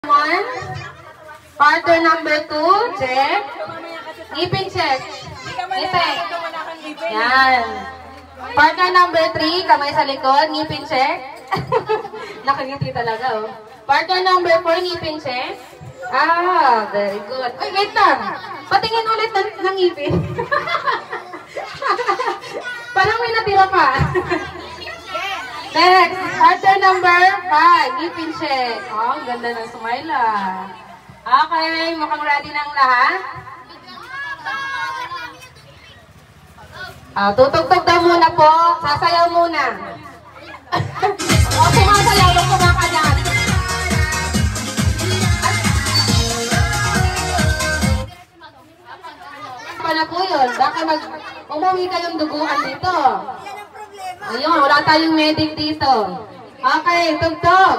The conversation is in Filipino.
1. Partner number 2, check. Ngipin check. Ngipin. Yan. Partner number 3, kamay sa likod, ngipin check. Nakangiti talaga, oh. Partner number 4, ngipin check. Ah, very good. Uy, wait lang. Patingin ulit ng ngipin. Parang may natira pa. Next, partner number 5, ngipin check. Oh, ang ganda ng smile, ah. Okay, mukhang ready ng lahat. Tutugtog daw muna po. Sasayaw muna. O, sumasayaw. Huwag kumakagat. Pala po yun. Baka umuwi kayong duguan dito. Ayun, wala tayong medic dito. Okay, tugtog.